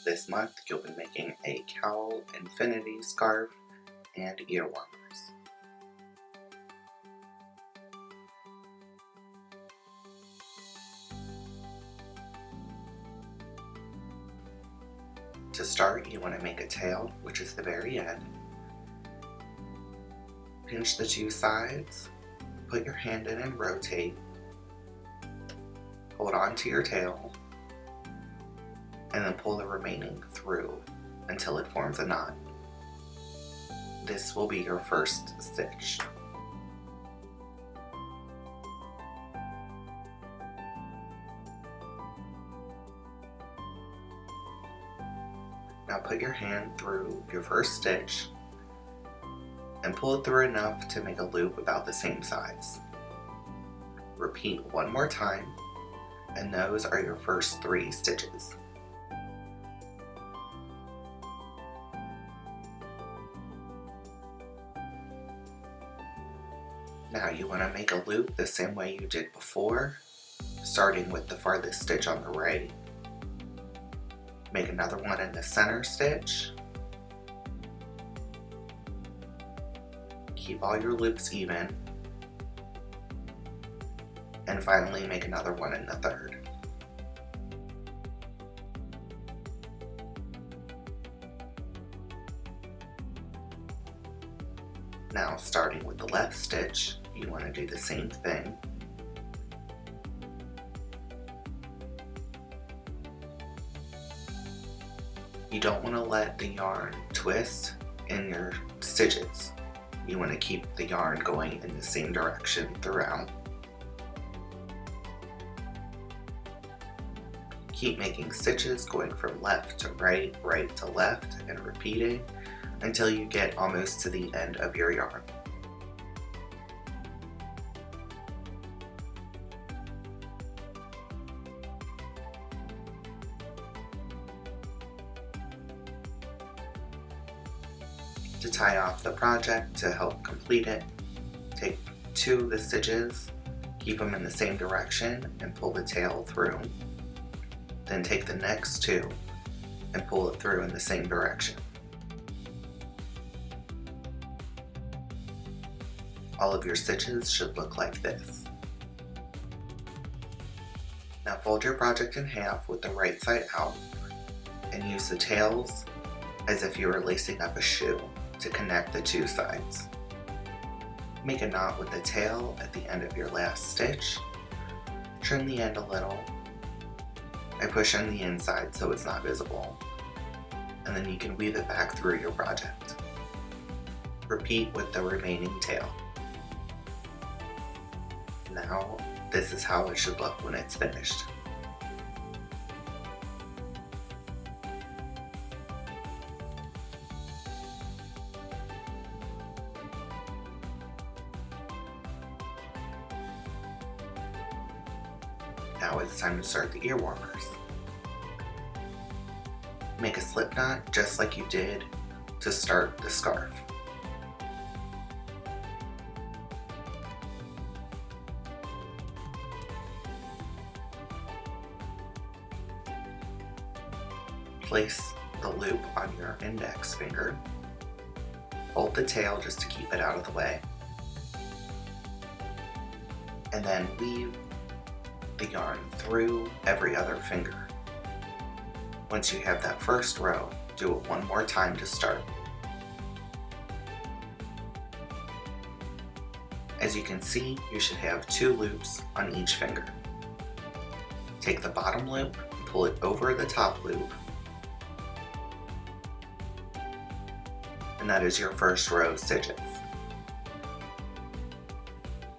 This month you'll be making a cowl, infinity scarf, and ear warmers. To start, you want to make a tail, which is the very end. Pinch the two sides, put your hand in and rotate. Hold on to your tail, and then pull the remaining through until it forms a knot. This will be your first stitch. Now put your hand through your first stitch and pull it through enough to make a loop about the same size. Repeat one more time, and those are your first 3 stitches. Now you want to make a loop the same way you did before, starting with the farthest stitch on the right. Make another one in the center stitch. Keep all your loops even. And finally make another one in the third. Now starting with the left stitch, you want to do the same thing. You don't want to let the yarn twist in your stitches. You want to keep the yarn going in the same direction throughout. Keep making stitches going from left to right, right to left, and repeating until you get almost to the end of your yarn. To tie off the project to help complete it, take 2 of the stitches, keep them in the same direction, and pull the tail through. Then take the next 2 and pull it through in the same direction. All of your stitches should look like this. Now fold your project in half with the right side out and use the tails as if you were lacing up a shoe to connect the 2 sides. Make a knot with the tail at the end of your last stitch. Trim the end a little. I push on the inside so it's not visible, and then you can weave it back through your project. Repeat with the remaining tail. Now, this is how it should look when it's finished. Now it's time to start the ear warmers. Make a slip knot just like you did to start the scarf. Place the loop on your index finger. Hold the tail just to keep it out of the way. And then weave the yarn through every other finger. Once you have that first row, do it one more time to start. As you can see, you should have 2 loops on each finger. Take the bottom loop, pull it over the top loop, and that is your first row of stitches.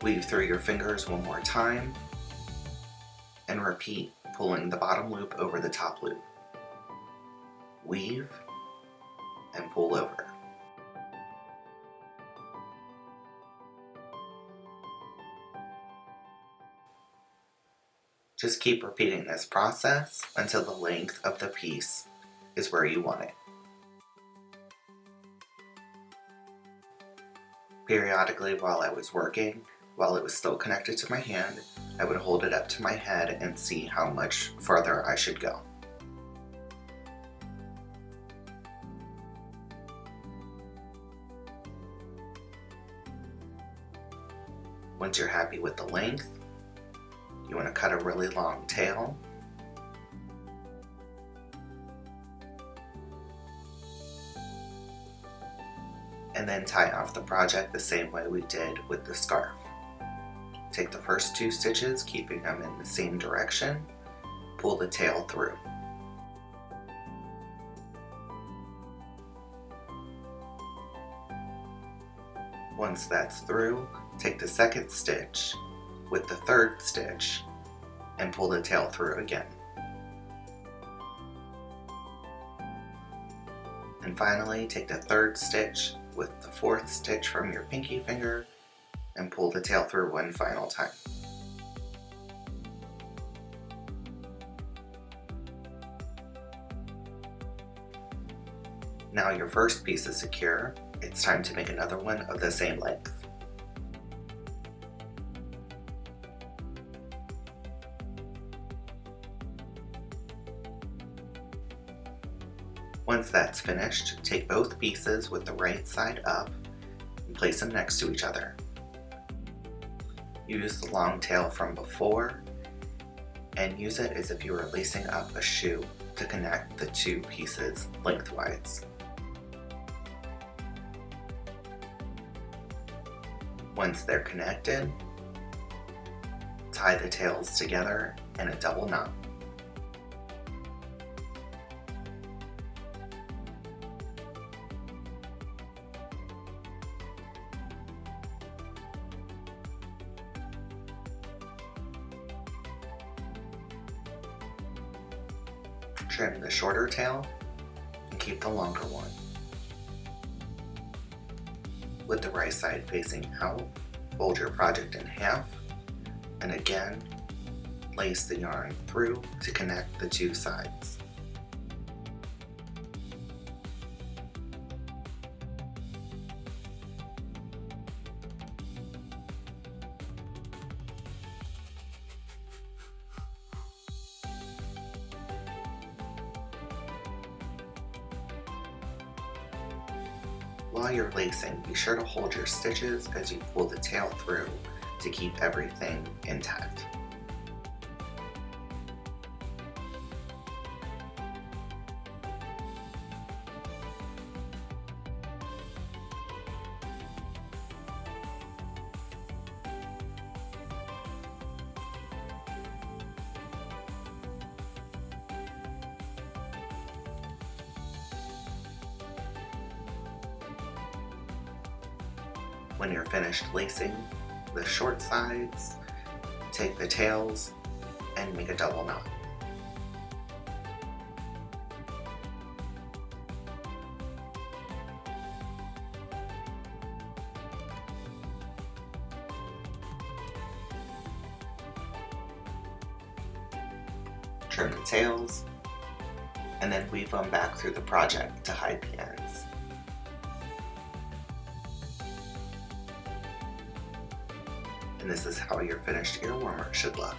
Weave through your fingers one more time, and repeat, pulling the bottom loop over the top loop. Weave, and pull over. Just keep repeating this process until the length of the piece is where you want it. Periodically while I was working, while it was still connected to my hand, I would hold it up to my head and see how much farther I should go. Once you're happy with the length, you want to cut a really long tail. And then tie off the project the same way we did with the scarf. Take the first 2 stitches, keeping them in the same direction, pull the tail through. Once that's through, take the second stitch with the third stitch and pull the tail through again. And finally, take the third stitch with the fourth stitch from your pinky finger and pull the tail through one final time. Now your first piece is secure. It's time to make another one of the same length. Once that's finished, take both pieces with the right side up and place them next to each other. Use the long tail from before and use it as if you were lacing up a shoe to connect the 2 pieces lengthwise. Once they're connected, tie the tails together in a double knot. Trim the shorter tail and keep the longer one. With the right side facing out, fold your project in half, and again, lace the yarn through to connect the 2 sides. While you're lacing, be sure to hold your stitches as you pull the tail through to keep everything intact. When you're finished lacing the short sides, take the tails and make a double knot. Trim the tails, and then weave them back through the project to hide the ends. And this is how your finished ear warmer should look.